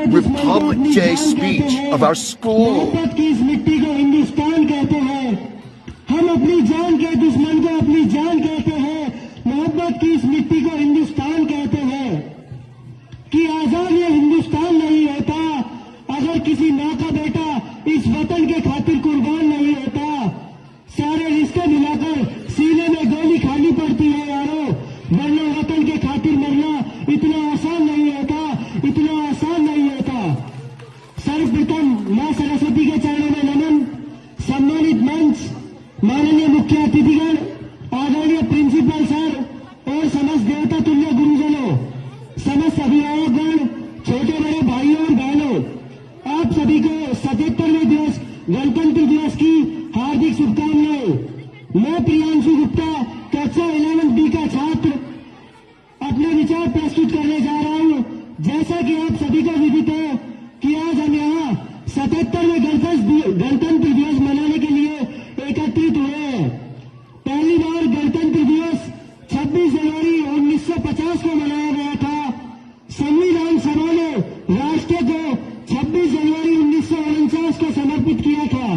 Republic Day speech of our school. मोहब्बत की इस मिट्टी को हिंदुस्तान कहते हैं। हम अपनी जान के दुश्मन को अपनी जान कहते हैं। मोहब्बत की इस मिट्टी को हिंदुस्तान कहते हैं। कि आजाद ये हिंदुस्तान नहीं होता अगर किसी माँ का बेटा इस वतन के खातिर कुर्बान नहीं होता। सारे रिश्ते मिलाकर सीने में गोली खानी पड़ती है यारों, वरना वतन के खातिर मरना इतना आसान नहीं होता, इतना आसान नहीं होता। सर्वप्रथम मां सरस्वती के चरणों में नमन। सम्मानित मंच, माननीय मुख्य अतिथिगण, आदरणीय प्रिंसिपल सर और समस्त देवता तुल्य गुरुजनों, समस्त अभिभावकगण, छोटे बड़े भाइयों और बहनों, आप सभी को 77वें दिवस गणतंत्र दिवस की हार्दिक शुभकामनाएं। मैं प्रियांशु गुप्ता, कक्षा 11 बी का छात्र, अपने विचार प्रस्तुत करने जा रहा हूं। जैसा कि आप सभी को विदित है कि आज हम यहाँ 77वें गणतंत्र दिवस मनाने के लिए एकत्रित हुए हैं। पहली बार गणतंत्र दिवस 26 जनवरी 1950 को मनाया गया था। संविधान सभा ने राष्ट्र को 26 जनवरी 1949 को समर्पित किया था।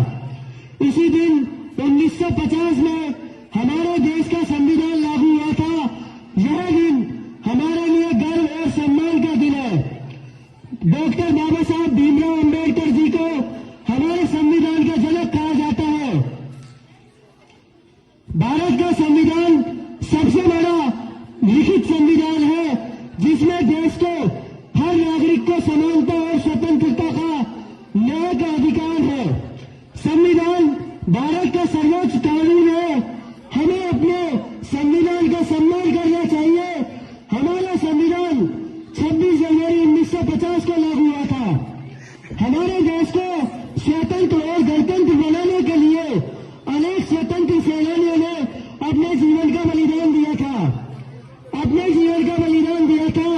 इसी दिन 1950 में हमारे देश का संविधान लागू हुआ था। यह दिन हमारे लिए गर्व और सम्मान का दिन है। डॉक्टर बाबा साहब भीमराव अंबेडकर जी को हमारे संविधान का जनक कहा जाता है। भारत का संविधान सबसे बड़ा लिखित संविधान है जिसमें देश को हर नागरिक को समानता और स्वतंत्रता का न्याय का अधिकार है। संविधान भारत का सर्वोच्च कानून है। हमें अपने संविधान का सम्मान करना चाहिए। हमारा संविधान 26 जनवरी 1950 को लागू हुआ था। हमारे देश को स्वतंत्र और गणतंत्र बनाने के लिए अनेक स्वतंत्र सेनानियों ने अपने जीवन का बलिदान दिया था, अपने जीवन का बलिदान दिया था।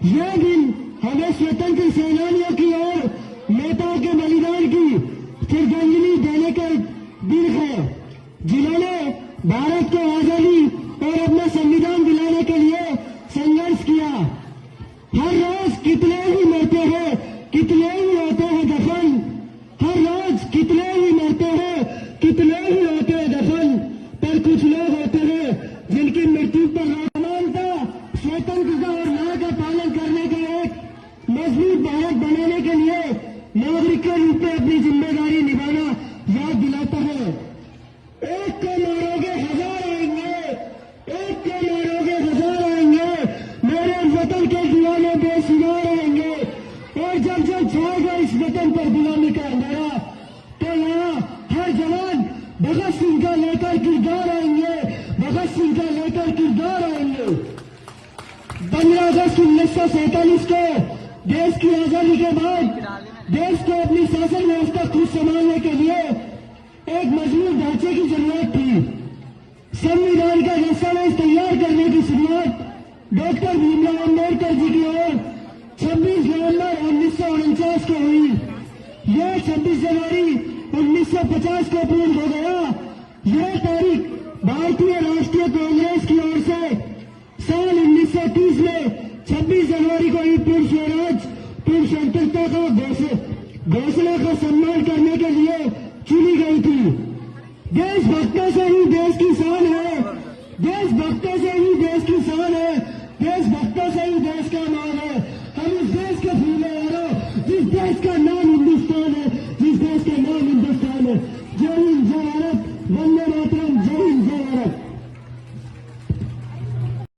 यह दिन हमें स्वतंत्र सेनानियों की और नेताओं के बलिदान की श्रद्धांजलि देने का दिन है, जिन्होंने भारत को आजादी और अपना संविधान दिलाने के लिए संघर्ष किया। हर रोज कितने ही मरते हैं, कितने ही होते हैं दफन। हर रोज कितने ही मरते हैं, कितने ही होते हैं दफन। पर कुछ लोग होते हैं जिनकी मृत्यु पर समानता, स्वतंत्रता और न्याय का पालन करने का एक मजबूत भारत बनाने के लिए नागरिक के रूप में अपनी जिम्मेदारी निभाना याद दिलाता है। एक को मारोगे हजार आएंगे, एक को मारोगे हजार आएंगे, मेरे वतन के दीवाने बेशुमार आएंगे। और जब जब छाएगा इस वतन पर गुलामी का अंधेरा, तो यहाँ हर जवान भगत सिंह का लेकर किरदार आएंगे, भगत सिंह का लेकर किरदार आएंगे। 15 अगस्त 1947 को देश की आजादी के बाद देश को अपनी शासन व्यवस्था खुद संभालने के लिए एक मजबूत ढांचे की जरूरत थी। संविधान का दस्तावेज तैयार करने की शुरुआत डॉक्टर भीमराव अंबेडकर जी की ओर 26 नवंबर 1949 को हुई। यह 26 जनवरी 1950 को पूर्ण हो गया। यह तारीख भारतीय राष्ट्रीय कांग्रेस की ओर से साल 1930 में 26 जनवरी को ही पूर्ण स्वराज, पूर्ण स्वतंत्रता का घोषणा का सम्मान करने के लिए चुनी गई थी। देशभक्तों से ही देश की शान है, देशभक्तों से ही देश की शान है, देशभक्तों से ही देश का मान है। हम इस देश के फूल हैं यारों, जिस देश का नाम हिंदुस्तान है, जिस देश का नाम हिंदुस्तान है। जय हिंद, जय भारत, वंदे मातरम।